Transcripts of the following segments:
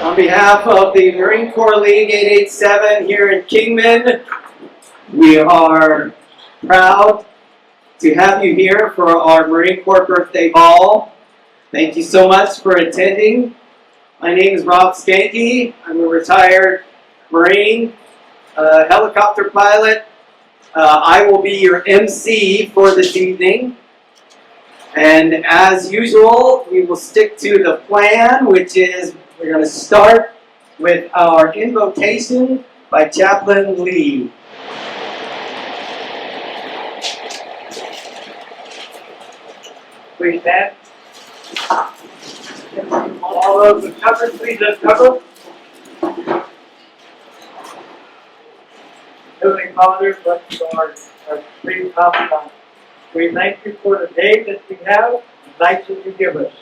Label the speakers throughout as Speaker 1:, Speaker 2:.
Speaker 1: On behalf of the Marine Corps League 887 here in Kingman, we are proud to have you here for our Marine Corps Birthday Ball. Thank you so much for attending. My name is Rob Skanke. I'm a retired Marine, helicopter pilot. I will be your MC for this evening. And as usual, we will stick to the plan, which is we're going to start with our invocation by Chaplain Lee.
Speaker 2: Please stand. All those uncovered, please uncover. Heavenly Father, bless our free confidant. We thank you for the day that we have, the nights that you give us.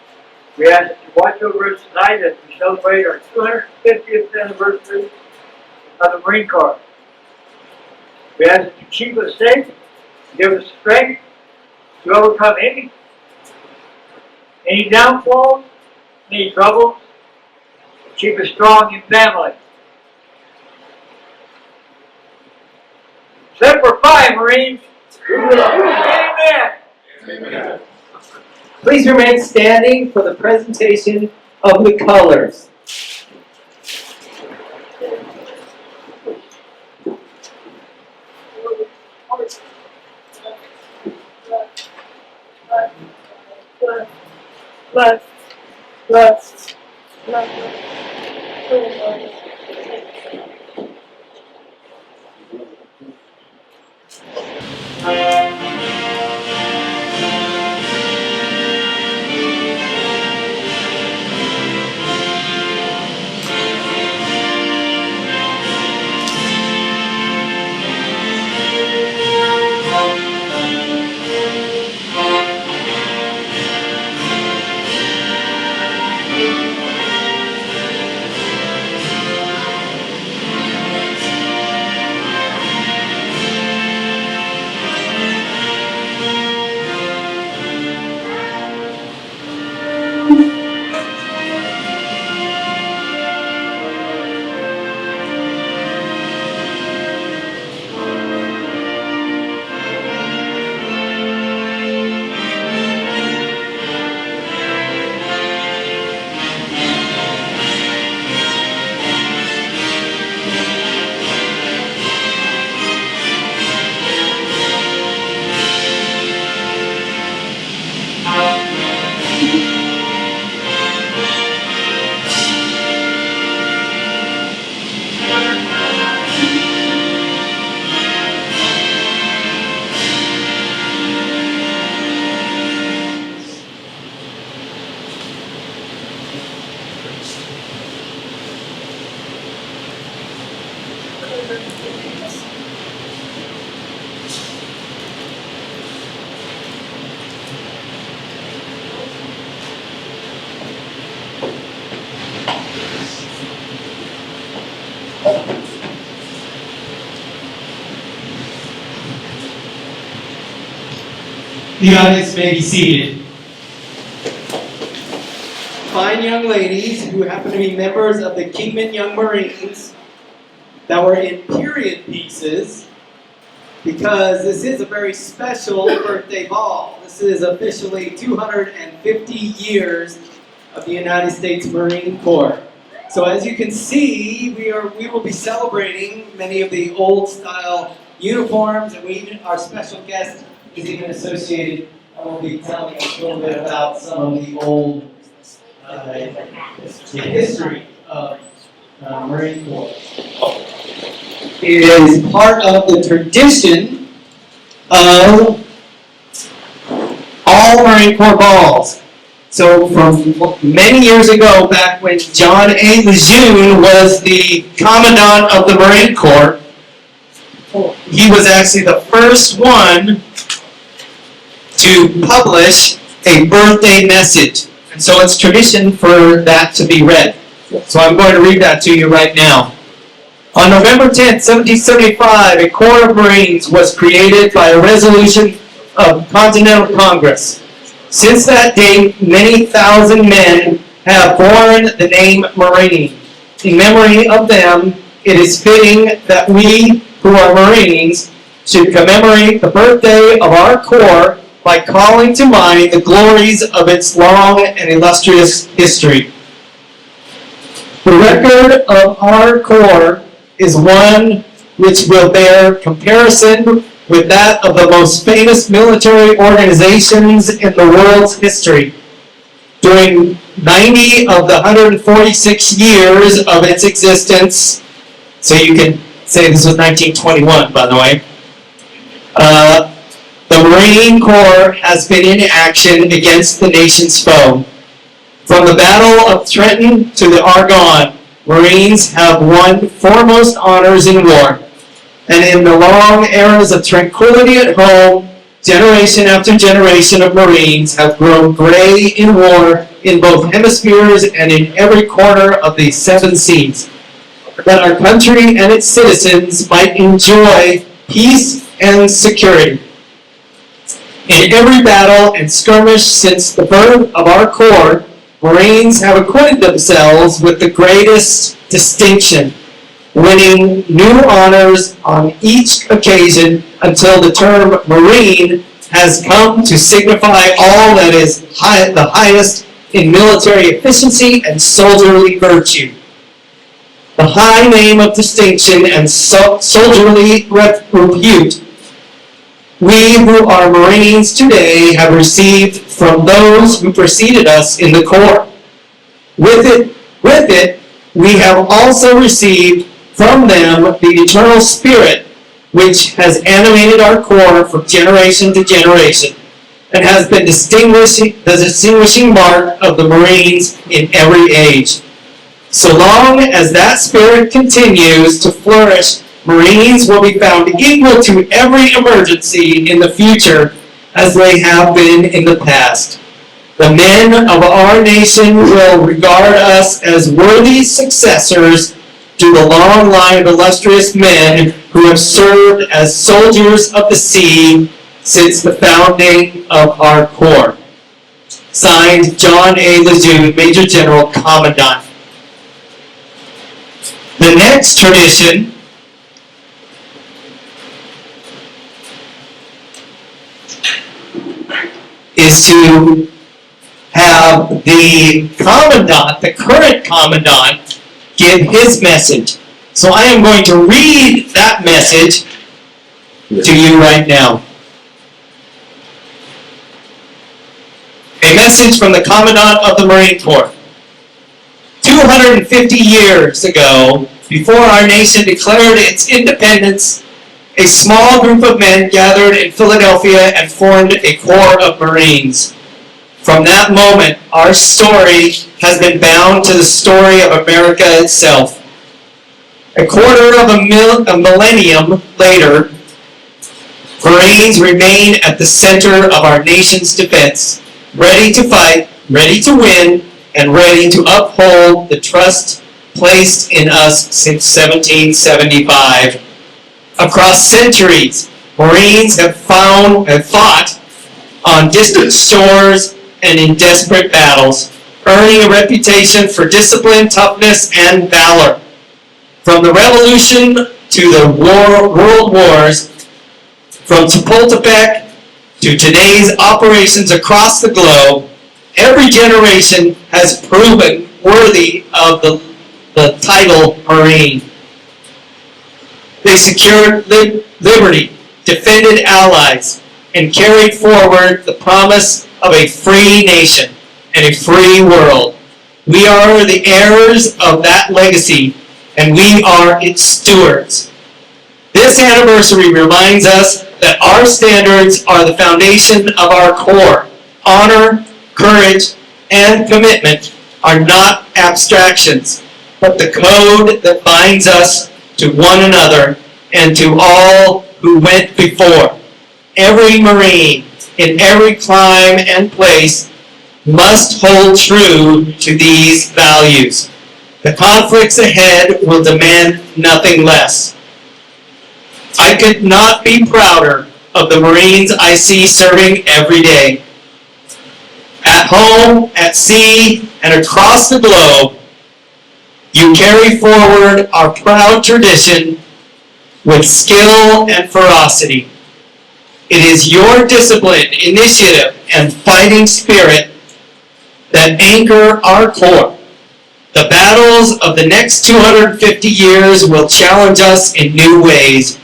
Speaker 2: We ask that you watch over us tonight as we celebrate our 250th anniversary of the Marine Corps. We ask that you keep us safe, give us strength to overcome any downfalls, any troubles. Keep us strong in family. Semper Fi, Marines. Amen.
Speaker 1: Amen. Please remain standing for the presentation of the colors.
Speaker 3: The audience may be seated.
Speaker 1: Fine young ladies who happen to be members of the Kingman Young Marines that were in period pieces, because this is a very special birthday ball. This is officially 250 years of the United States Marine Corps. So as you can see, we will be celebrating many of the old style uniforms, and our special guest is even associated. I will be telling us a little bit about some of the old the history of Marine Corps. It is part of the tradition of all Marine Corps balls. So from many years ago, back when John A. Lejeune was the Commandant of the Marine Corps, he was actually the first one to publish a birthday message. And so it's tradition for that to be read. So I'm going to read that to you right now. On November 10th, 1775, a Corps of Marines was created by a resolution of Continental Congress. Since that date, many thousand men have borne the name Marine. In memory of them, it is fitting that we, who are Marines, should commemorate the birthday of our Corps by calling to mind the glories of its long and illustrious history. The record of our Corps is one which will bear comparison with that of the most famous military organizations in the world's history. During 90 of the 146 years of its existence, so you can say this was 1921, by the way, the Marine Corps has been in action against the nation's foe. From the Battle of Trenton to the Argonne, Marines have won foremost honors in war. And in the long eras of tranquility at home, generation after generation of Marines have grown gray in war in both hemispheres and in every corner of the 7 seas. That our country and its citizens might enjoy peace and security. In every battle and skirmish since the birth of our Corps, Marines have acquitted themselves with the greatest distinction, winning new honors on each occasion until the term Marine has come to signify all that is the highest in military efficiency and soldierly virtue. The high name of distinction and soldierly repute we who are Marines today have received from those who preceded us in the Corps. With it, we have also received from them the eternal spirit which has animated our Corps from generation to generation and has been the distinguishing mark of the Marines in every age. So long as that spirit continues to flourish, Marines will be found equal to every emergency in the future as they have been in the past. The men of our nation will regard us as worthy successors to the long line of illustrious men who have served as soldiers of the sea since the founding of our Corps. Signed, John A. Lejeune, Major General, Commandant. The next tradition is to have the commandant, the current commandant, give his message. So I am going to read that message to you right now. A message from the Commandant of the Marine Corps. 250 years ago, before our nation declared its independence, a small group of men gathered in Philadelphia and formed a Corps of Marines. From that moment, our story has been bound to the story of America itself. A quarter of a millennium later, Marines remain at the center of our nation's defense, ready to fight, ready to win, and ready to uphold the trust placed in us since 1775. Across centuries, Marines have fought on distant shores and in desperate battles, earning a reputation for discipline, toughness, and valor. From the Revolution to the World Wars, from Chapultepec to today's operations across the globe, every generation has proven worthy of the title Marine. They secured liberty, defended allies, and carried forward the promise of a free nation and a free world. We are the heirs of that legacy, and we are its stewards. This anniversary reminds us that our standards are the foundation of our Corps: honor, courage, and commitment are not abstractions, but the code that binds us to one another and to all who went before. Every Marine in every clime and place must hold true to these values. The conflicts ahead will demand nothing less. I could not be prouder of the Marines I see serving every day. At home, at sea, and across the globe, you carry forward our proud tradition with skill and ferocity. It is your discipline, initiative, and fighting spirit that anchor our core. The battles of the next 250 years will challenge us in new ways,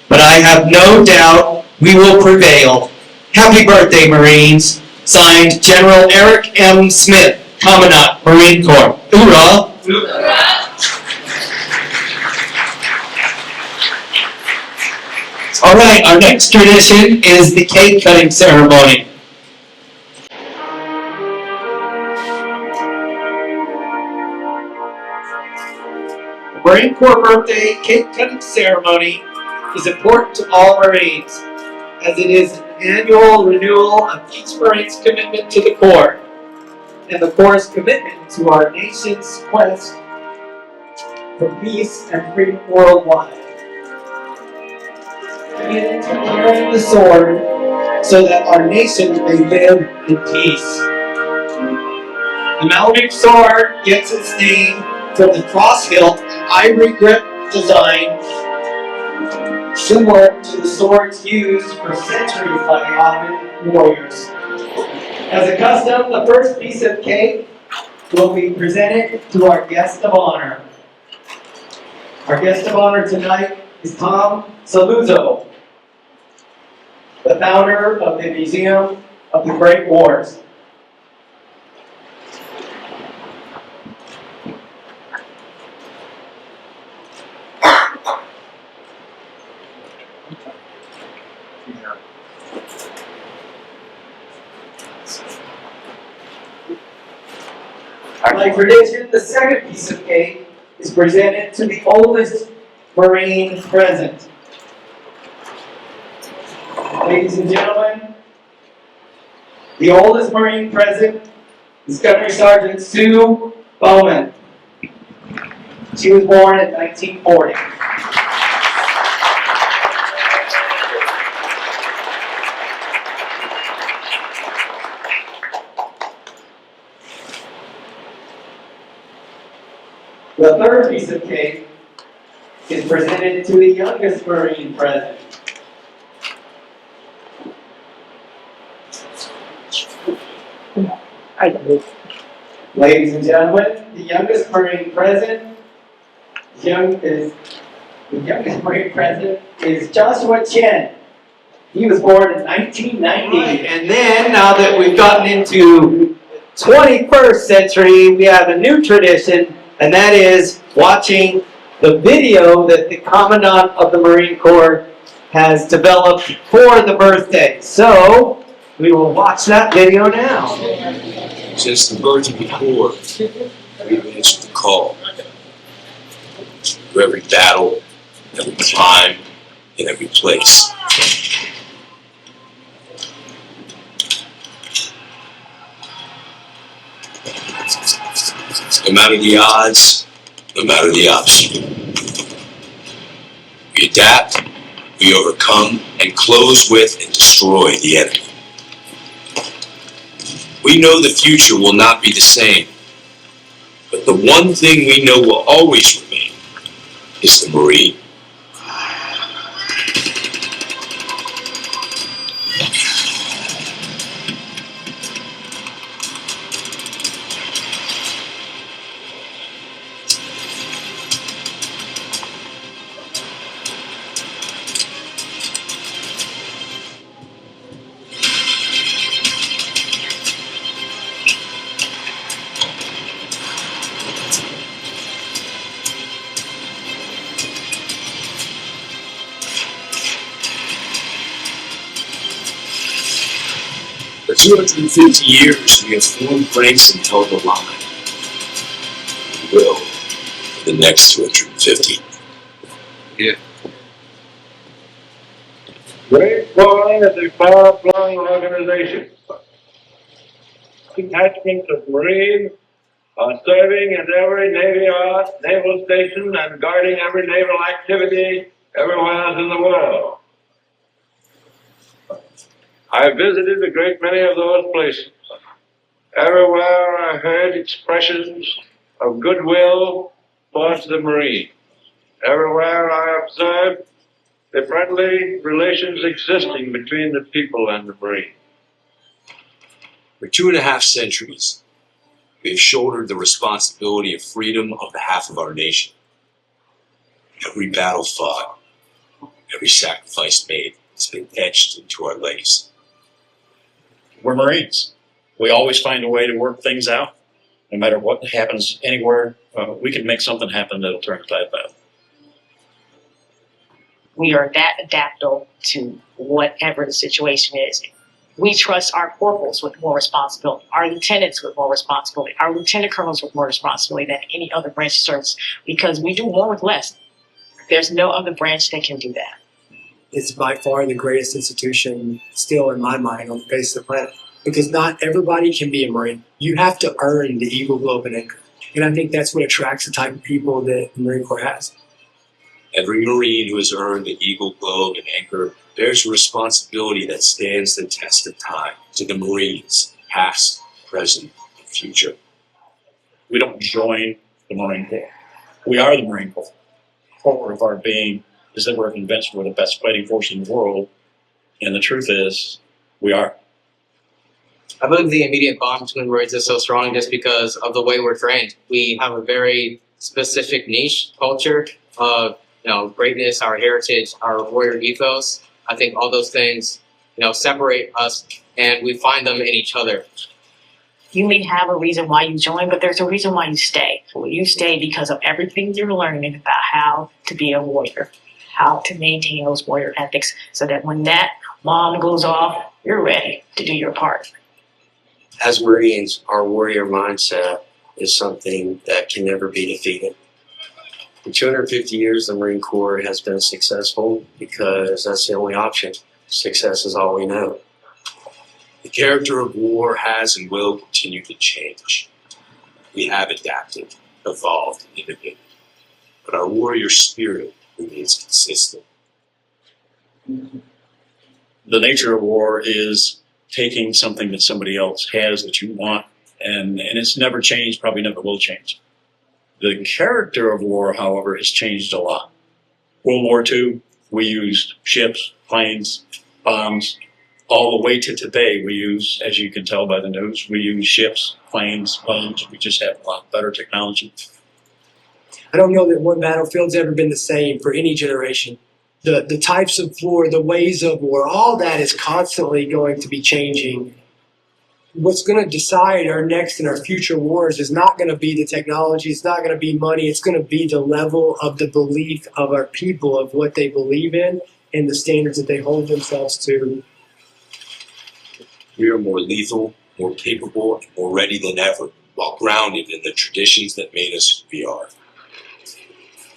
Speaker 1: but I have no doubt we will prevail. Happy birthday, Marines. Signed, General Eric M. Smith, Commandant, Marine Corps. Hoorah! All right, our next tradition is the cake cutting ceremony. The Marine Corps birthday cake cutting ceremony is important to all Marines, as it is an annual renewal of each Marine's commitment to the Corps, and the Corps' commitment to our nation's quest for peace and freedom worldwide. And carrying the sword so that our nation may live in peace. The Malamute sword gets its name from the cross hilt and ivory grip design similar to the swords used for centuries by the Ottoman warriors. As a custom, the first piece of cake will be presented to our guest of honor. Our guest of honor tonight is Tom Saluzzo, the founder of the Museum of the Great Wars. By tradition, the second piece of cake is presented to the oldest Marine present. Ladies and gentlemen, the oldest Marine present is Gunnery Sergeant Sue Bowman. She was born in 1940. The third piece of cake is presented to the youngest Marine present. Ladies and gentlemen, the youngest Marine present is Joshua Chen. He was born in 1990. Right. And then, now that we've gotten into 21st century, we have a new tradition, and that is watching the video that the Commandant of the Marine Corps has developed for the birthday. So, we will watch that video now.
Speaker 4: Since the birth of the Corps, we've answered the call. For every battle, every climb, in every place. No matter the odds, no matter the obstacle. We adapt, we overcome, and close with and destroy the enemy. We know the future will not be the same, but the one thing we know will always remain is the Marine. 250 years, we have formed ranks and held the line. We will for the next 250.
Speaker 5: Great Falling is a far-flung organization. Detachments of Marines are serving at every naval station and guarding every naval activity everywhere in the world. I visited a great many of those places. Everywhere I heard expressions of goodwill towards the Marine. Everywhere I observed the friendly relations existing between the people and the Marine.
Speaker 4: For 2.5 centuries, we have shouldered the responsibility of freedom on behalf of our nation. Every battle fought, every sacrifice made has been etched into our legacy.
Speaker 6: We're Marines. We always find a way to work things out. No matter what happens anywhere, we can make something happen that'll turn the tide back.
Speaker 7: We are that adaptable to whatever the situation is. We trust our corporals with more responsibility, our lieutenants with more responsibility, our lieutenant colonels with more responsibility than any other branch of service, because we do more with less. There's no other branch that can do that.
Speaker 8: It's by far the greatest institution still in my mind on the face of the planet, because not everybody can be a Marine. You have to earn the Eagle, Globe, and Anchor. And I think that's what attracts the type of people that the Marine Corps has.
Speaker 4: Every Marine who has earned the Eagle, Globe, and Anchor bears a responsibility that stands the test of time to the Marines, past, present, and future.
Speaker 6: We don't join the Marine Corps. We are the Marine Corps. Core of our being is that we're convinced we're the best fighting force in the world, and the truth is, we are.
Speaker 9: I believe the immediate bond between Marines is so strong just because of the way we're trained. We have a very specific niche culture of greatness, our heritage, our warrior ethos. I think all those things, separate us, and we find them in each other.
Speaker 7: You may have a reason why you join, but there's a reason why you stay. You stay because of everything you're learning about how to be a warrior, how to maintain those warrior ethics, so that when that bomb goes off, you're ready to do your part.
Speaker 10: As Marines, our warrior mindset is something that can never be defeated. For 250 years, the Marine Corps has been successful because that's the only option. Success is all we know.
Speaker 4: The character of war has and will continue to change. We have adapted, evolved, and innovated, but our warrior spirit remains consistent.
Speaker 6: The nature of war is taking something that somebody else has that you want, and it's never changed, probably never will change. The character of war, however, has changed a lot. World War II, we used ships, planes, bombs. All the way to today, we use, as you can tell by the news, we use ships, planes, bombs. We just have a lot better technology.
Speaker 8: I don't know that one battlefield's ever been the same for any generation. The types of war, the ways of war, all that is constantly going to be changing. What's going to decide our next and our future wars is not going to be the technology, it's not going to be money, it's going to be the level of the belief of our people, of what they believe in, and the standards that they hold themselves to.
Speaker 4: We are more lethal, more capable, and more ready than ever, while grounded in the traditions that made us who we are.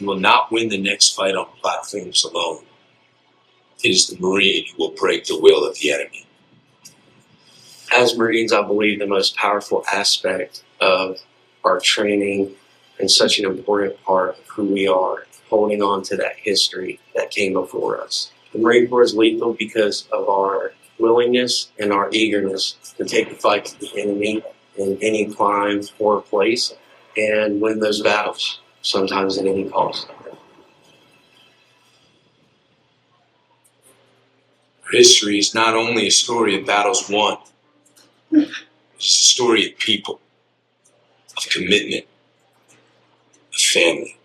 Speaker 4: We will not win the next fight on platforms alone. It is the Marine who will break the will of the enemy.
Speaker 10: As Marines, I believe the most powerful aspect of our training and such an important part of who we are, holding on to that history that came before us. The Marine Corps is lethal because of our willingness and our eagerness to take the fight to the enemy in any climb or place and win those battles, sometimes at any cost.
Speaker 4: Our history is not only a story of battles won, it's a story of people, of commitment, of family,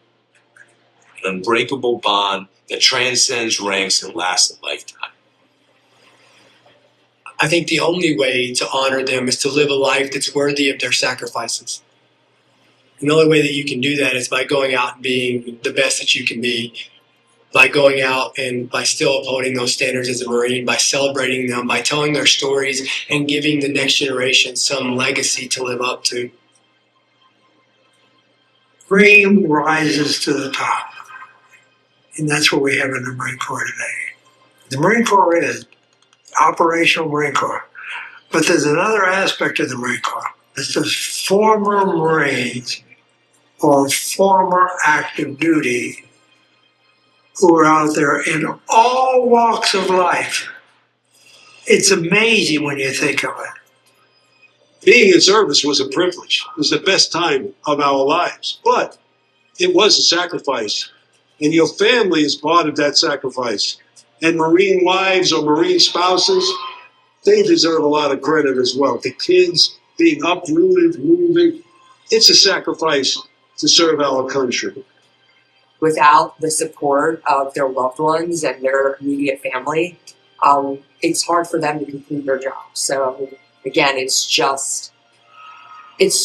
Speaker 4: an unbreakable bond that transcends ranks and lasts a lifetime.
Speaker 8: I think the only way to honor them is to live a life that's worthy of their sacrifices. And the only way that you can do that is by going out and being the best that you can be. by going out and by still upholding those standards as a Marine, by celebrating them, by telling their stories and giving the next generation some legacy to live up to.
Speaker 11: Dream rises to the top. And that's what we have in the Marine Corps today. The Marine Corps is operational Marine Corps. But there's another aspect of the Marine Corps. It's the former Marines or former active duty who are out there in all walks of life. It's amazing when you think of it.
Speaker 12: Being in service was a privilege. It was the best time of our lives. But it was a sacrifice. And your family is part of that sacrifice. And Marine wives or Marine spouses, they deserve a lot of credit as well. The kids being uprooted, moving, it's a sacrifice to serve our country.
Speaker 13: Without the support of their loved ones and their immediate family, it's hard for them to complete their job. So again, it's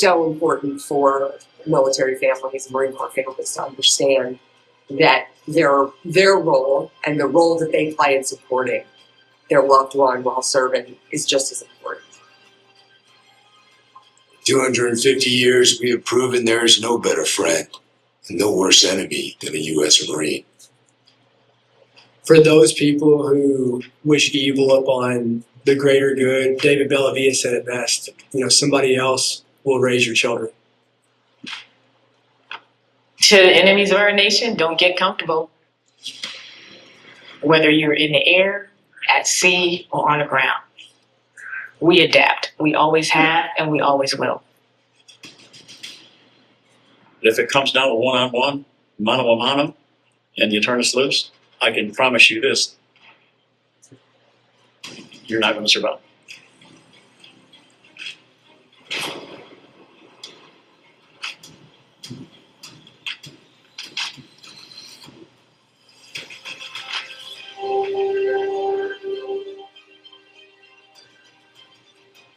Speaker 13: so important for military families, Marine Corps families to understand that their role and the role that they play in supporting their loved one while serving is just as important.
Speaker 4: 250 years, we have proven there is no better friend and no worse enemy than a U.S. Marine.
Speaker 8: For those people who wish evil upon the greater good, David Bellavia said it best, somebody else will raise your children.
Speaker 7: To the enemies of our nation, don't get comfortable. Whether you're in the air, at sea, or on the ground. We adapt. We always have, and we always will.
Speaker 6: If it comes down to one-on-one, mano a mano, and you turn us loose, I can promise you this: you're not going to survive.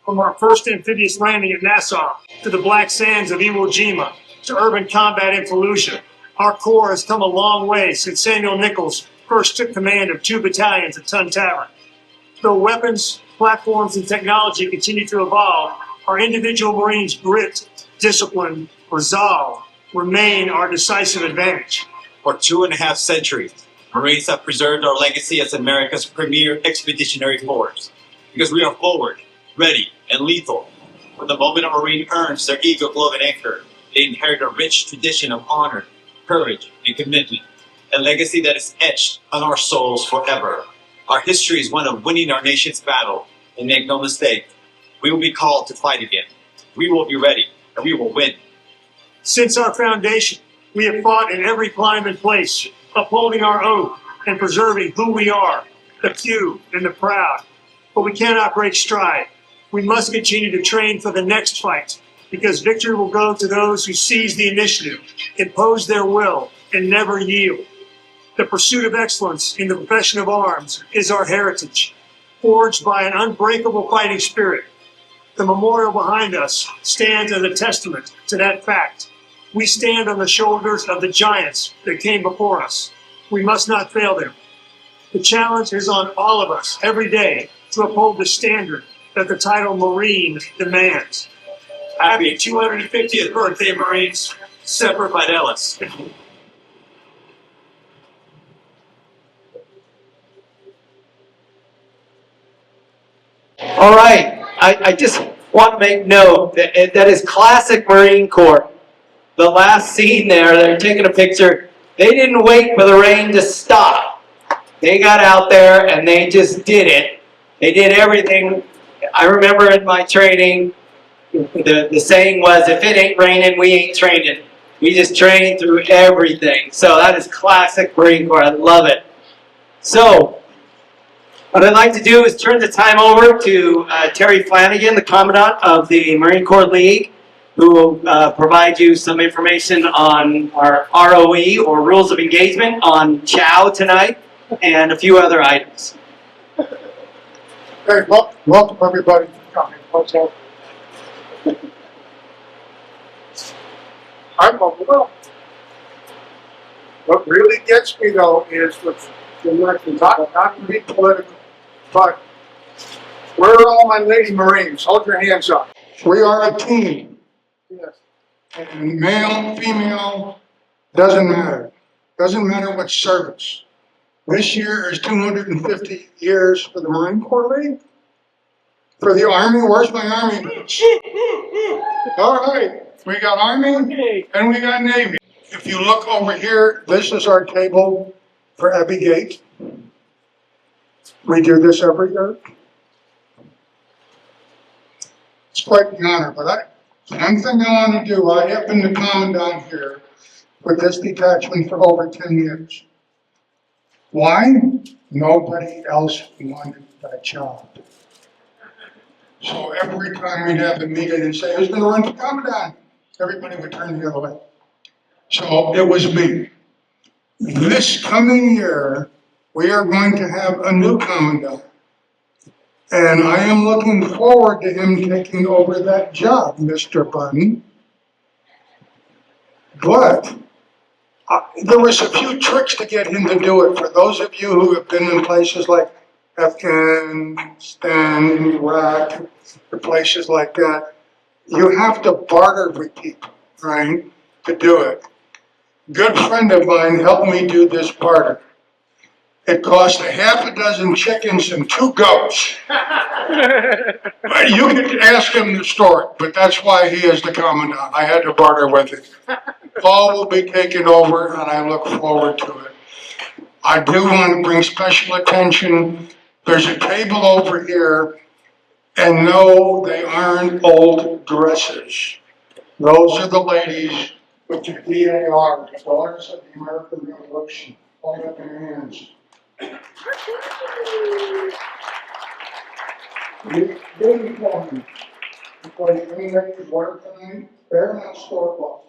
Speaker 14: From our first amphibious landing at Nassau to the black sands of Iwo Jima to urban combat in Fallujah, our Corps has come a long way since Samuel Nichols first took command of 2 battalions at Tun Tavern. Though weapons, platforms, and technology continue to evolve, our individual Marines' grit, discipline, resolve remain our decisive advantage.
Speaker 15: For 2.5 centuries, Marines have preserved our legacy as America's premier expeditionary force because we are forward, ready, and lethal. When the moment a Marine earns their Eagle Glove and Anchor, they inherit a rich tradition of honor, courage, and commitment, a legacy that is etched on our souls forever. Our history is one of winning our nation's battle, and make no mistake, we will be called to fight again. We will be ready, and we will win.
Speaker 14: Since our foundation, we have fought in every climb and place, upholding our oath and preserving who we are, the few and the proud. But we cannot break stride. We must continue to train for the next fight, because victory will go to those who seize the initiative, impose their will, and never yield. The pursuit of excellence in the profession of arms is our heritage, forged by an unbreakable fighting spirit. The memorial behind us stands as a testament to that fact. We stand on the shoulders of the giants that came before us. We must not fail them. The challenge is on all of us every day to uphold the standard that the title Marine demands.
Speaker 15: Happy 250th birthday, Marines. Semper Fidelis.
Speaker 1: All right. I just want to make note that that is classic Marine Corps. The last scene there, they're taking a picture. They didn't wait for the rain to stop. They got out there and they just did it. They did everything. I remember in my training, the saying was, if it ain't raining, we ain't training. We just train through everything. So that is classic Marine Corps. I love it. So what I'd like to do is turn the time over to Terry Flanagan, the Commandant of the Marine Corps League, who will provide you some information on our ROE, or Rules of Engagement, on Chow tonight, and a few other items.
Speaker 16: Hey, welcome everybody to coming. What's up? I'm overwhelmed. What really gets me though is with not to be political, but where are all my lady Marines? Hold your hands up.
Speaker 17: We are a team,
Speaker 16: Yes.
Speaker 17: and male, female, doesn't matter. Doesn't matter what service. This year is 250 years for the Marine Corps League. For the Army, where's my Army boots? All right, we got Army and we got Navy. If you look over here, this is our table for Abbey Gate. We do this every year. It's quite the honor, but one thing I want to do, I have been the commandant here with this detachment for over 10 years. Why? Nobody else wanted that job. So every time we'd have a meeting and say, who's going to run for commandant? Everybody would turn the other way. So it was me. This coming year, we are going to have a new commandant. And I am looking forward to him taking over that job, Mr. Bunn. But there was a few tricks to get him to do it. For those of you who have been in places like Afghanistan, Iraq, or places like that, you have to barter with people, right, to do it. Good friend of mine helped me do this barter. It cost a half a dozen chickens and 2 goats. But you can ask him the story, but that's why he is the commandant. I had to barter with him. Paul will be taking over, and I look forward to it. I do want to bring special attention. There's a table over here, and no, they aren't old dresses. Those are the ladies with the DAR, the Daughters of the American Revolution. Hold up your hands. You didn't tell me, because any of these water tonight, they're not store-bought.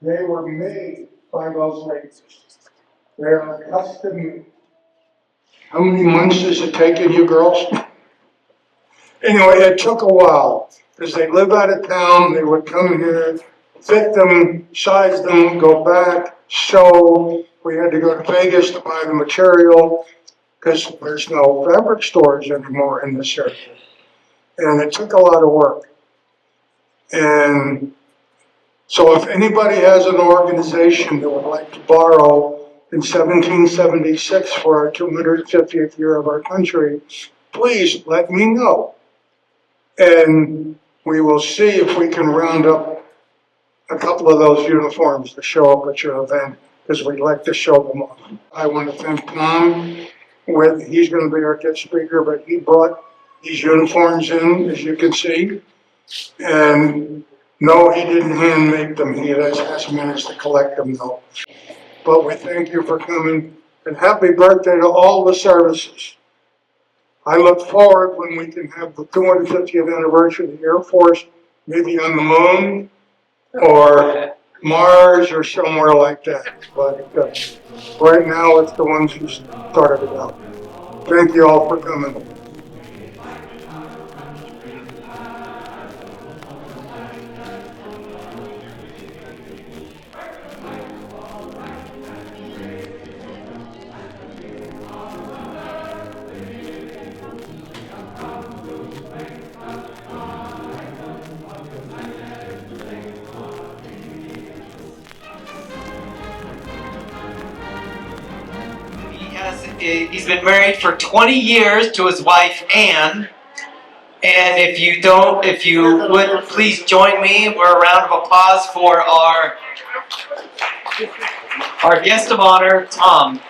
Speaker 17: They were made by those ladies. They're custom. How many months has it taken you girls? Anyway, it took a while, because they live out of town, they would come here, fit them, size them, go back, sew. We had to go to Vegas to buy the material, because there's no fabric stores anymore in this area. And it took a lot of work. And so if anybody has an organization that would like to borrow in 1776 for our 250th year of our country, please let me know. And we will see if we can round up a couple of those uniforms to show up at your event, because we'd like to show them off. I want to thank Tom. He's going to be our guest speaker, but he brought these uniforms in, as you can see. And no, he didn't hand make them. He has managed to collect them, though. But we thank you for coming, and happy birthday to all the services. I look forward when we can have the 250th anniversary of the Air Force, maybe on the moon, or Mars, or somewhere like that. But right now, it's the ones who started it out. Thank you all for coming.
Speaker 1: He's been married for 20 years to his wife, Anne. And if you would please join me, we're a round of applause for our guest of honor, Tom.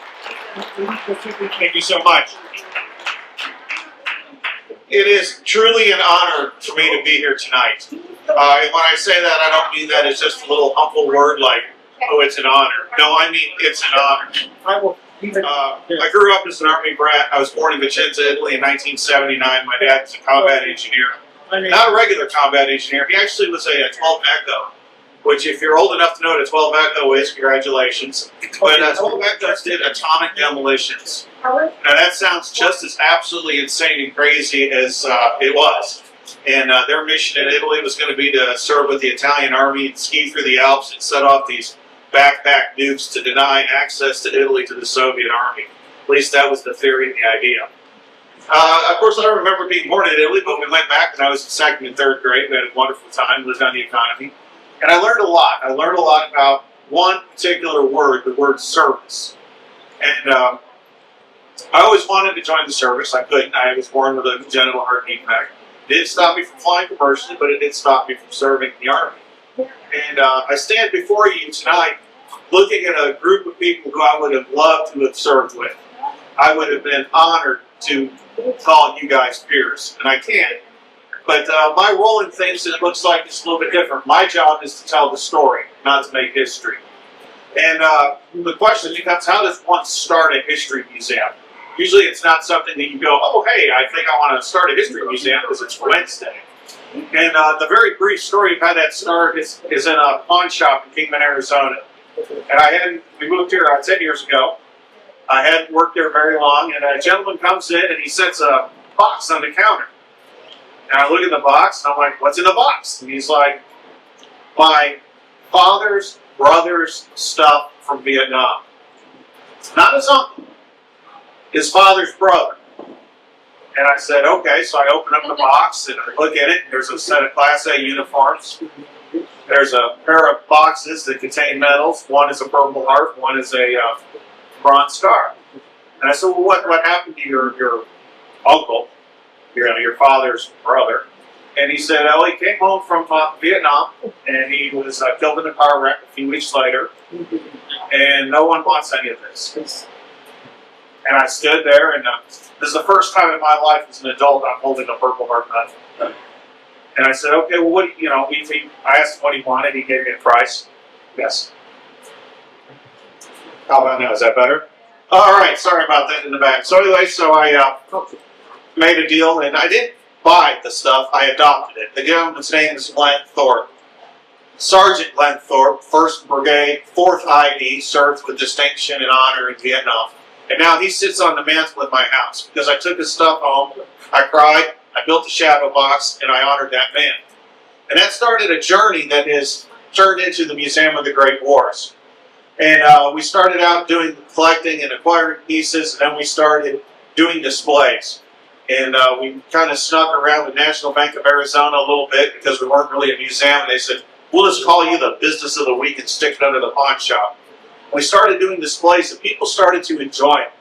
Speaker 18: Thank you so much. It is truly an honor for me to be here tonight. And when I say that, I don't mean that as just a little humble word like, oh, it's an honor. No, I mean it's an honor. I grew up as an Army brat. I was born in Vicenza, Italy in 1979. My dad's a combat engineer. Not a regular combat engineer. He actually was a 12 Echo, which if you're old enough to know what a 12 Echo is, congratulations. But 12 Echoes did atomic demolitions. Now that sounds just as absolutely insane and crazy as it was. And their mission in Italy was going to be to serve with the Italian army, ski through the Alps, and set off these backpack nukes to deny access to Italy to the Soviet army. At least that was the theory and the idea. Of course, I don't remember being born in Italy, but we went back when I was in second and third grade. We had a wonderful time, lived on the economy. And I learned a lot. I learned a lot about one particular word, the word service. And I always wanted to join the service. I couldn't. I was born with a congenital heart defect. It didn't stop me from flying commercially, but it did stop me from serving in the Army. And I stand before you tonight looking at a group of people who I would have loved to have served with. I would have been honored to call you guys peers, and I can't. But my role in things, it looks like it's a little bit different. My job is to tell the story, not to make history. And the question becomes, how does one start a history museum? Usually it's not something that you go, oh, hey, I think I want to start a history museum because it's Wednesday. And the very brief story of how that started is in a pawn shop in Kingman, Arizona. And we moved here 10 years ago. I hadn't worked there very long, and a gentleman comes in and he sets a box on the counter. And I look at the box and I'm like, what's in the box? And he's like, my father's brother's stuff from Vietnam. Not his uncle, his father's brother. And I said, okay, so I open up the box and I look at it. There's a set of Class A uniforms. There's a pair of boxes that contain medals. One is a Purple Heart, one is a Bronze Star. And I said, well, what happened to your uncle, your father's brother? And he said, oh, he came home from Vietnam, and he was killed in a car wreck a few weeks later, and no one wants any of this. And I stood there, and this is the first time in my life as an adult I'm holding a Purple Heart medal. And I said, okay, well, I asked him what he wanted. He gave me a price. Yes. How about now? Is that better? All right. Sorry about that in the back. So anyway, so I made a deal, and I didn't buy the stuff. I adopted it. The gentleman's name is Glenn Thorpe. Sergeant Glenn Thorpe, 1st Brigade, 4th ID, served with distinction and honor in Vietnam. And now he sits on the mantle in my house because I took his stuff home. I cried. I built a shadow box, and I honored that man. And that started a journey that has turned into the Museum of the Great Wars. And we started out doing collecting and acquiring pieces, and then we started doing displays. And we kind of snuck around with National Bank of Arizona a little bit because we weren't really a museum. And they said, we'll just call you the Business of the Week and stick it under the pawn shop. And we started doing displays, and people started to enjoy it.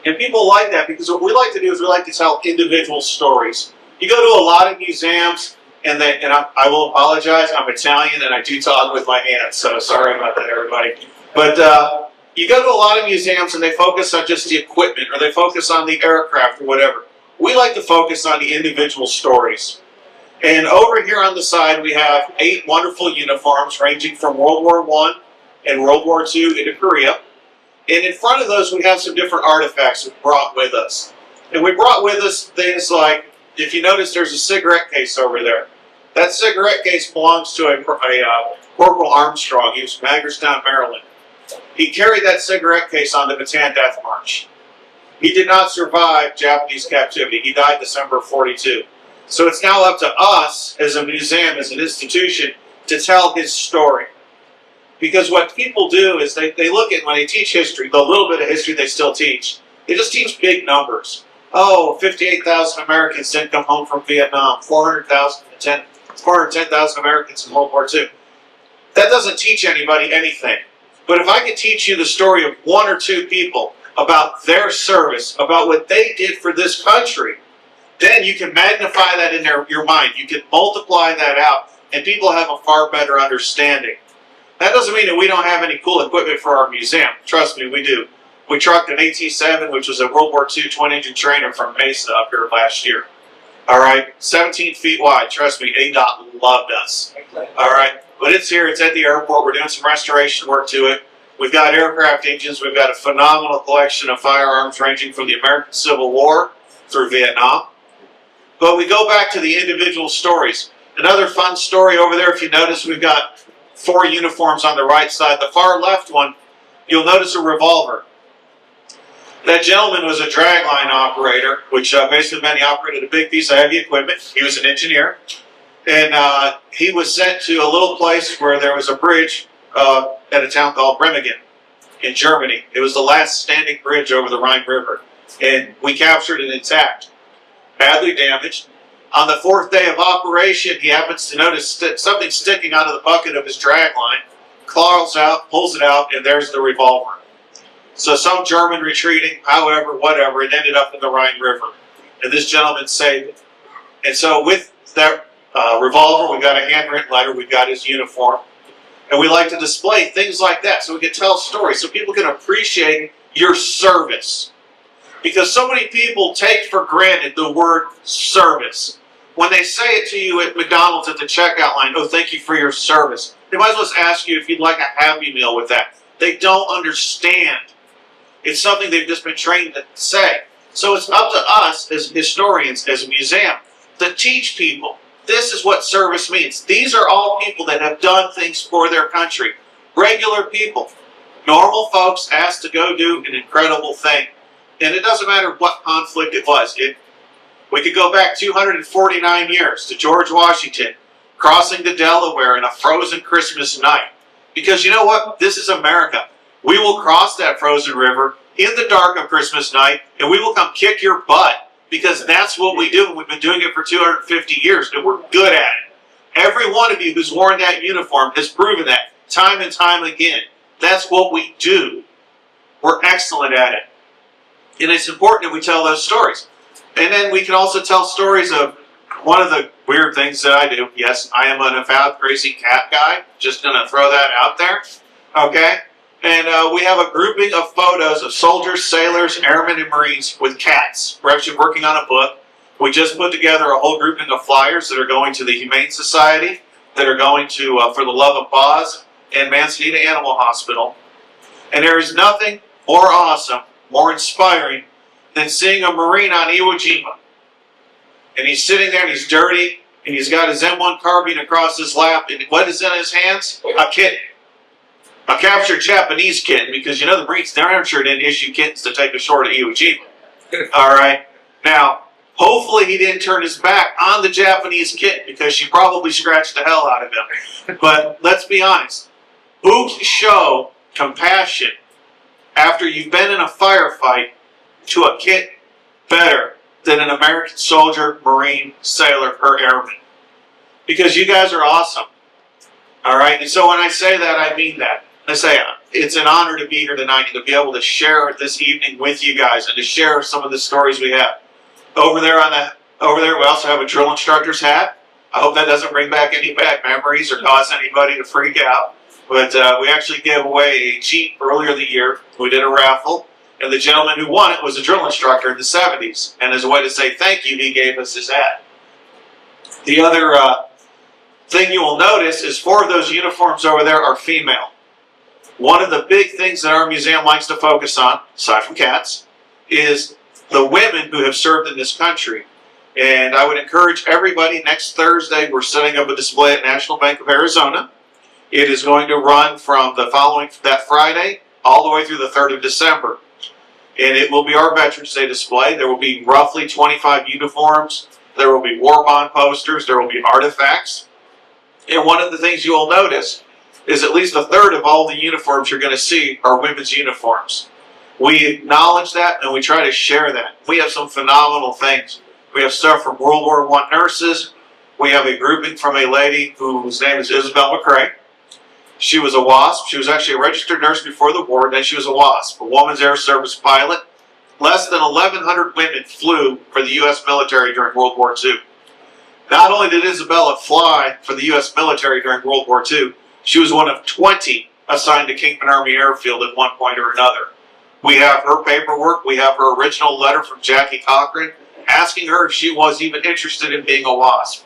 Speaker 18: And people like that because what we like to do is we like to tell individual stories. You go to a lot of museums, and I will apologize, I'm Italian and I do talk with my hands, so sorry about that, everybody. But you go to a lot of museums and they focus on just the equipment, or they focus on the aircraft or whatever. We like to focus on the individual stories. And over here on the side we have 8 wonderful uniforms ranging from World War I and World War II into Korea. And in front of those we have some different artifacts we brought with us. And we brought with us things like, if you notice there's a cigarette case over there. That cigarette case belongs to a Corporal Armstrong. He was from Hagerstown, Maryland. He carried that cigarette case on the Bataan Death March. He did not survive Japanese captivity. He died December of '42. So it's now up to us as a museum, as an institution, to tell his story. Because what people do is they look at, when they teach history, the little bit of history they still teach, they just teach big numbers. Oh, 58,000 Americans didn't come home from Vietnam, 410,000 Americans in World War II. That doesn't teach anybody anything. But if I could teach you the story of 1 or 2 people about their service, about what they did for this country, then you can magnify that in your mind. You can multiply that out, and people have a far better understanding. That doesn't mean that we don't have any cool equipment for our museum. Trust me, we do. We trucked an AT-7, which was a World War II twin-engine trainer from Mesa up here last year. All right, 17 feet wide. Trust me, ADOT loved us. All right, but it's here. It's at the airport. We're doing some restoration work to it. We've got aircraft engines. We've got a phenomenal collection of firearms ranging from the American Civil War through Vietnam. But we go back to the individual stories. Another fun story over there, if you notice, we've got 4 uniforms on the right side. The far left one, you'll notice a revolver. That gentleman was a dragline operator, which basically meant he operated a big piece of heavy equipment. He was an engineer. And he was sent to a little place where there was a bridge at a town called Remagen in Germany. It was the last standing bridge over the Rhine River, and we captured it intact, badly damaged. On the 4th day of operation, he happens to notice something sticking out of the bucket of his drag line, claws out, pulls it out, and there's the revolver. So some German retreating, however, whatever, it ended up in the Rhine River, and this gentleman saved it. And so with that revolver, we got a handwritten letter, we got his uniform, and we like to display things like that so we can tell stories, so people can appreciate your service. Because so many people take for granted the word service. When they say it to you at McDonald's at the checkout line, oh, thank you for your service, they might as well ask you if you'd like a Happy Meal with that. They don't understand. It's something they've just been trained to say. So it's up to us as historians, as a museum, to teach people this is what service means. These are all people that have done things for their country. Regular people. Normal folks asked to go do an incredible thing. And it doesn't matter what conflict it was. We could go back 249 years to George Washington crossing the Delaware in a frozen Christmas night. Because you know what? This is America. We will cross that frozen river in the dark of Christmas night, and we will come kick your butt, because that's what we do, and we've been doing it for 250 years, and we're good at it. Every one of you who's worn that uniform has proven that time and time again. That's what we do. We're excellent at it. And it's important that we tell those stories. And then we can also tell stories of one of the weird things that I do. Yes, I am an avowed crazy cat guy. Just going to throw that out there. Okay? And we have a grouping of photos of soldiers, sailors, airmen, and Marines with cats. We're actually working on a book. We just put together a whole grouping of flyers that are going to the Humane Society, that are going to For the Love of Paws, and Manzanita Animal Hospital. And there is nothing more awesome, more inspiring, than seeing a Marine on Iwo Jima. And he's sitting there and he's dirty, and he's got his M1 carbine across his lap, and what is in his hands? A kitten. A captured Japanese kitten, because you know the Marines, they're sure didn't issue kittens to take ashore to Iwo Jima. Alright? Now, hopefully he didn't turn his back on the Japanese kitten, because she probably scratched the hell out of him. But let's be honest. Who can show compassion after you've been in a firefight to a kitten better than an American soldier, Marine, sailor, or airman? Because you guys are awesome. Alright? And so when I say that, I mean that. I say it's an honor to be here tonight and to be able to share it this evening with you guys and to share some of the stories we have. Over there we also have a drill instructor's hat. I hope that doesn't bring back any bad memories or cause anybody to freak out. But we actually gave away a Jeep earlier in the year. We did a raffle, and the gentleman who won it was a drill instructor in the 70s. And as a way to say thank you, he gave us his hat. The other thing you will notice is 4 of those uniforms over there are female. One of the big things that our museum likes to focus on, aside from cats, is the women who have served in this country. And I would encourage everybody, next Thursday we're setting up a display at National Bank of Arizona. It is going to run from that Friday all the way through the 3rd of December. And it will be our Veterans Day display. There will be roughly 25 uniforms. There will be war bond posters. There will be artifacts. And one of the things you will notice is at least a third of all the uniforms you're going to see are women's uniforms. We acknowledge that and we try to share that. We have some phenomenal things. We have stuff from World War I nurses. We have a grouping from a lady whose name is Isabel McCrae. She was a WASP. She was actually a registered nurse before the war, then she was a WASP, a Woman's Air Service pilot. Less than 1,100 women flew for the U.S. military during World War II. Not only did Isabella fly for the U.S. military during World War II, she was one of 20 assigned to Kingman Army Airfield at one point or another. We have her paperwork. We have her original letter from Jackie Cochran asking her if she was even interested in being a WASP.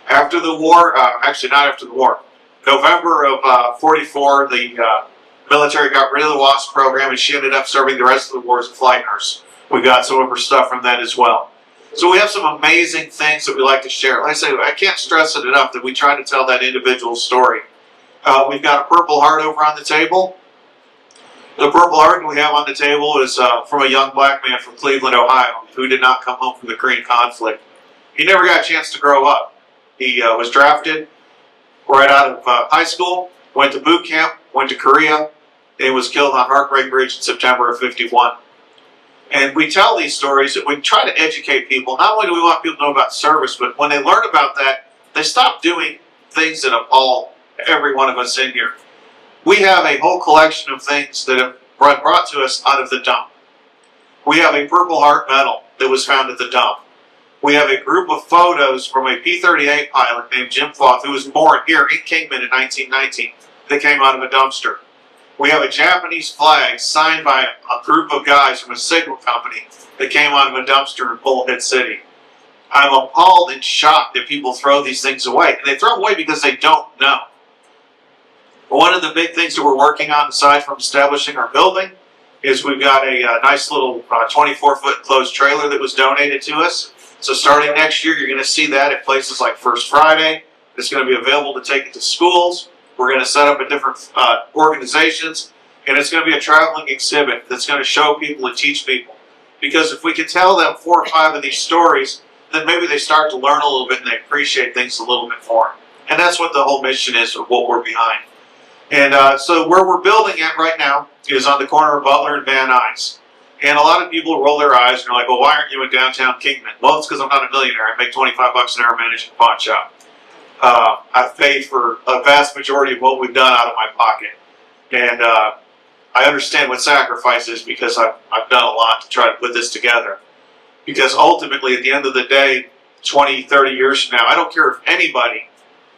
Speaker 18: After the war, actually not after the war, November of 44, the military got rid of the WASP program and she ended up serving the rest of the war as a flight nurse. We got some of her stuff from that as well. So we have some amazing things that we like to share. Like I say, I can't stress it enough that we try to tell that individual story. We've got a Purple Heart over on the table. The Purple Heart we have on the table is from a young black man from Cleveland, Ohio, who did not come home from the Korean conflict. He never got a chance to grow up. He was drafted right out of high school, went to boot camp, went to Korea, and was killed on Heartbreak Ridge in September of '51. And we tell these stories, and we try to educate people. Not only do we want people to know about service, but when they learn about that, they stop doing things that appall every one of us in here. We have a whole collection of things that have brought to us out of the dump. We have a Purple Heart medal that was found at the dump. We have a group of photos from a P-38 pilot named Jim Foth, who was born here in Kingman in 1919, that came out of a dumpster. We have a Japanese flag signed by a group of guys from a signal company that came out of a dumpster in Bullhead City. I'm appalled and shocked that people throw these things away. And they throw them away because they don't know. One of the big things that we're working on, aside from establishing our building, is we've got a nice little 24-foot enclosed trailer that was donated to us. So starting next year, you're going to see that at places like First Friday. It's going to be available to take it to schools. We're going to set up at different organizations, and it's going to be a traveling exhibit that's going to show people and teach people. Because if we can tell them 4 or 5 of these stories, then maybe they start to learn a little bit and they appreciate things a little bit more. And that's what the whole mission is, of what we're behind. And so where we're building at right now is on the corner of Butler and Van Nuys. And a lot of people roll their eyes and are like, well, why aren't you in downtown Kingman? Well, it's because I'm not a millionaire. I make $25 an hour managing a pawn shop. I've paid for a vast majority of what we've done out of my pocket. And I understand what sacrifice is, because I've done a lot to try to put this together. Because ultimately, at the end of the day, 20, 30 years from now, I don't care if anybody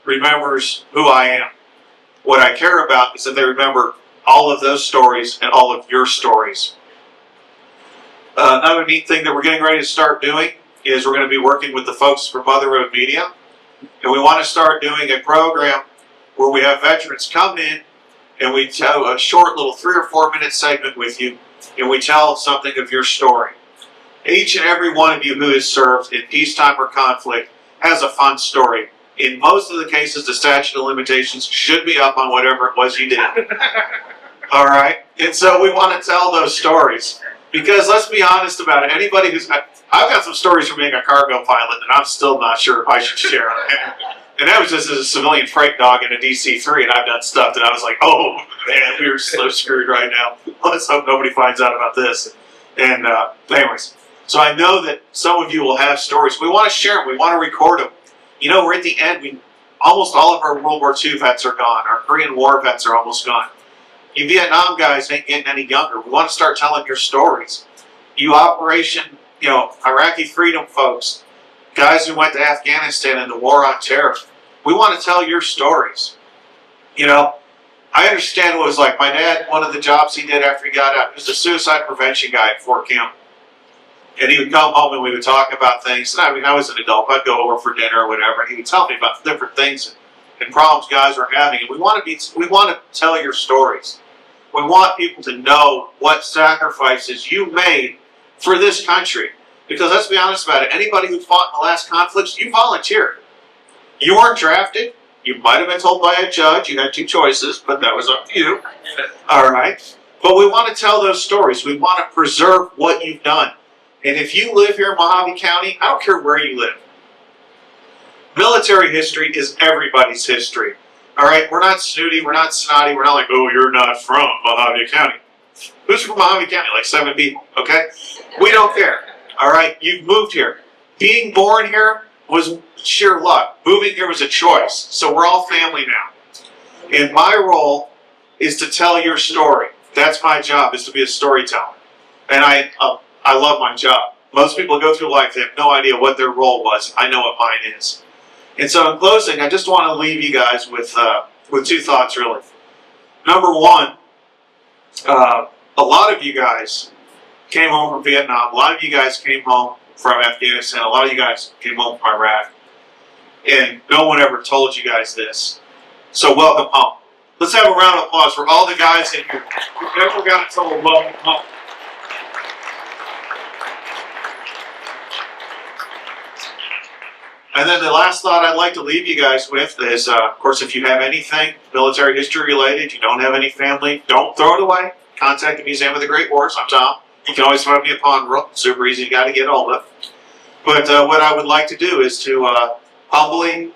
Speaker 18: remembers who I am. What I care about is that they remember all of those stories and all of your stories. Another neat thing that we're getting ready to start doing is we're going to be working with the folks from Mother Road Media. And we want to start doing a program where we have veterans come in and we tell a short little 3 or 4 minute segment with you, and we tell something of your story. Each and every one of you who has served in peacetime or conflict has a fun story. In most of the cases, the statute of limitations should be up on whatever it was you did. All right? And so we want to tell those stories. Because let's be honest about it, anybody who's... I've got some stories from being a cargo pilot that I'm still not sure if I should share. And that was just as a civilian freight dog in a DC-3, and I've done stuff that I was like, oh man, we are so screwed right now. Let's hope nobody finds out about this. And anyways, so I know that some of you will have stories. We want to share them. We want to record them. You know, we're at the end. Almost all of our World War II vets are gone. Our Korean War vets are almost gone. You Vietnam guys ain't getting any younger. We want to start telling your stories. You Iraqi freedom folks, guys who went to Afghanistan in the war on terror. We want to tell your stories. You know, I understand what it was like. My dad, one of the jobs he did after he got out, he was a suicide prevention guy at Fort Campbell. And he would come home and we would talk about things. And I was an adult. I'd go over for dinner or whatever. And he would tell me about different things and problems guys were having. And we want to tell your stories. We want people to know what sacrifices you made for this country. Because let's be honest about it, anybody who fought in the last conflicts, you volunteered. You weren't drafted. You might have been told by a judge. You had 2 choices, but that was up to you. All right? But we want to tell those stories. We want to preserve what you've done. And if you live here in Mojave County, I don't care where you live. Military history is everybody's history. All right? We're not snooty. We're not snotty. We're not like, oh, you're not from Mojave County. Who's from Mojave County? Like 7 people, okay? We don't care. All right? You've moved here. Being born here was sheer luck. Moving here was a choice. So we're all family now. And my role is to tell your story. That's my job, is to be a storyteller. And I love my job. Most people go through life, they have no idea what their role was. I know what mine is. And so in closing, I just want to leave you guys with 2 thoughts, really. Number 1, a lot of you guys came home from Vietnam. A lot of you guys came home from Afghanistan. A lot of you guys came home from Iraq. And no one ever told you guys this. So welcome home. Let's have a round of applause for all the guys in here who never got told welcome home. And then the last thought I'd like to leave you guys with is, of course, if you have anything military history related, you don't have any family, don't throw it away. Contact the Museum of the Great Wars. I'm Tom. You can always find me at Pond World. Super easy to get hold of. But what I would like to do is to humbly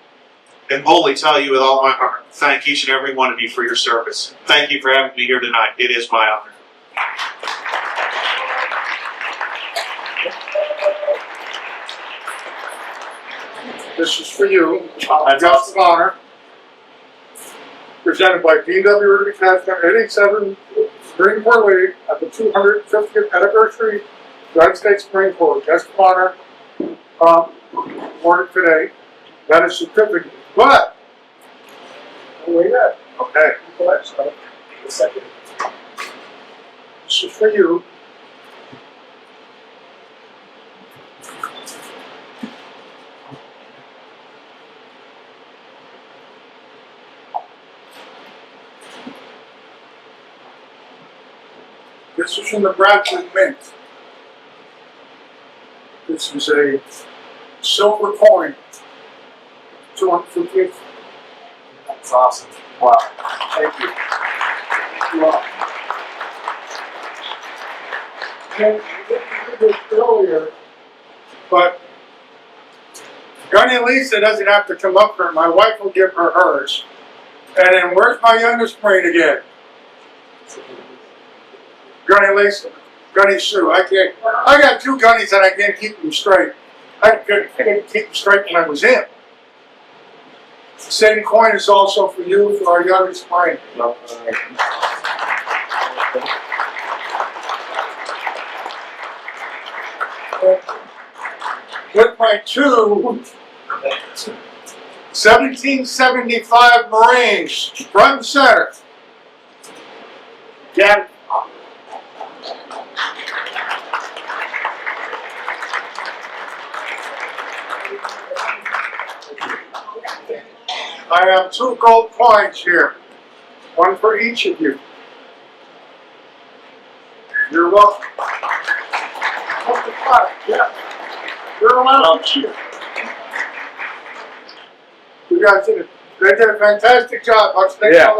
Speaker 18: and boldly tell you with all my heart, thank each and every one of you for your service. Thank you for having me here tonight. It is my honor.
Speaker 16: This is for you. I got the honor. Presented by PW Ruby Casper, 87 Marine Corps League at the 250th anniversary United States Marine Corps. Guest of honor awarded today. That is certificate. But, wait that. Okay. This is for you. This is from the Bradford Mint. This is a silver coin. 250. That's awesome. Wow. Thank you. Wow. And I did this earlier, but Gunny Lisa doesn't have to come up here. My wife will give her hers. And then where's my youngest Marine again? Gunny Lisa, Gunny Sue. I got two Gunnies and I can't keep them straight. I couldn't keep them straight when I was in. The same coin is also for you, for our youngest Marine. With my two 1775 Marines, front and center. Yeah. I have two gold coins here, one for each of you. You're welcome. Yeah. You're allowed. You guys did a fantastic job. Yeah.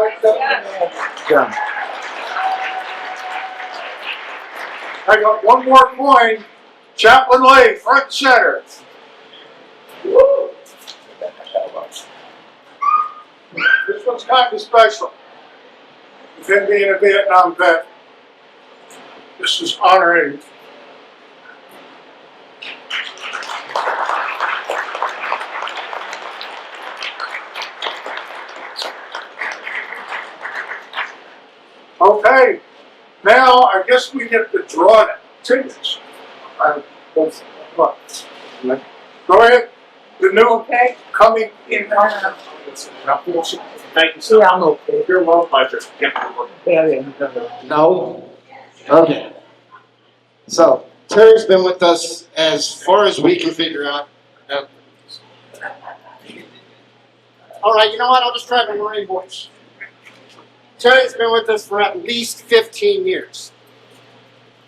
Speaker 16: I got one more coin, Chaplain Lay, front and center. Woo. This one's kind of special. With him being a Vietnam vet, this is honoring. Okay, now I guess we get to draw the tickets. Go ahead. The new coming in. Thank you, sir. Yeah, I'm okay. You're welcome. Pleasure.
Speaker 19: No? Okay. So, Terry's been with us as far as we can figure out. All right, you know what? I'll just try my Marine voice. Terry's been with us for at least 15 years.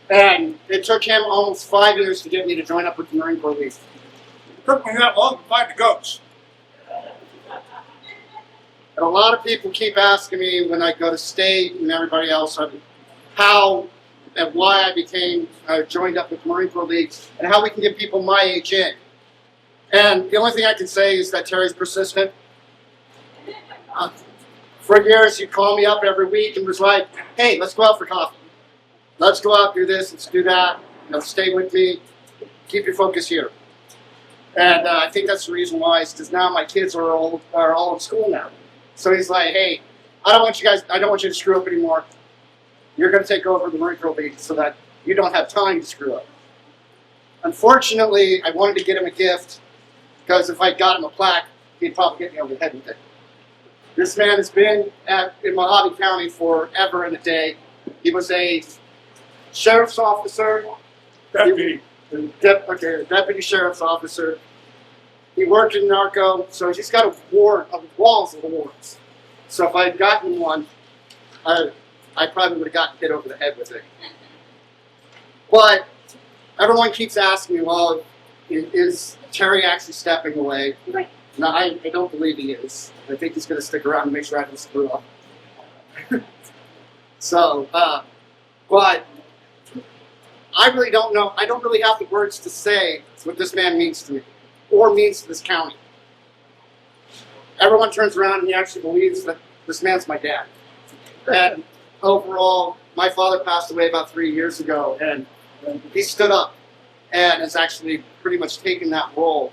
Speaker 19: And it took him almost 5 years to get me to join up with the Marine Corps League.
Speaker 16: It took me that long to find the goats.
Speaker 19: And a lot of people keep asking me when I go to state and everybody else how and why I became joined up with the Marine Corps League and how we can get people my age in. And the only thing I can say is that Terry's persistent. For years, he'd call me up every week and was like, hey, let's go out for coffee. Let's go out, do this, let's do that. You know, stay with me. Keep your focus here. And I think that's the reason why is because now my kids are all in school now. So he's like, hey, I don't want you to screw up anymore. You're going to take over the Marine Corps League so that you don't have time to screw up. Unfortunately, I wanted to get him a gift because if I got him a plaque, he'd probably get me over the head with it. This man has been in Mojave County forever and a day. He was a sheriff's officer. Deputy sheriff's officer. He worked in narco, so he's got walls of awards. So if I had gotten one, I probably would have gotten hit over the head with it. But everyone keeps asking me, well, is Terry actually stepping away? No, I don't believe he is. I think he's going to stick around and make sure I don't screw up. So, but I really don't know. I don't really have the words to say what this man means to me or means to this county. everyone turns around and he actually believes that this man's my dad. And overall, my father passed away about 3 years ago, and he stood up and has actually pretty much taken that role.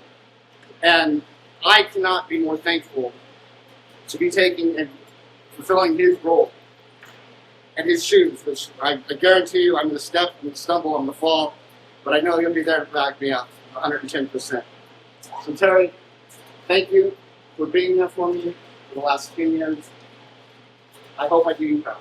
Speaker 19: And I cannot be more thankful to be taking and fulfilling his role and his shoes, which I guarantee you I'm going to step, I'm going to stumble, I'm going to fall, but I know he'll be there to back me up 110%. So Terry, thank you for being there for me for the last 10 years. I hope I do you proud.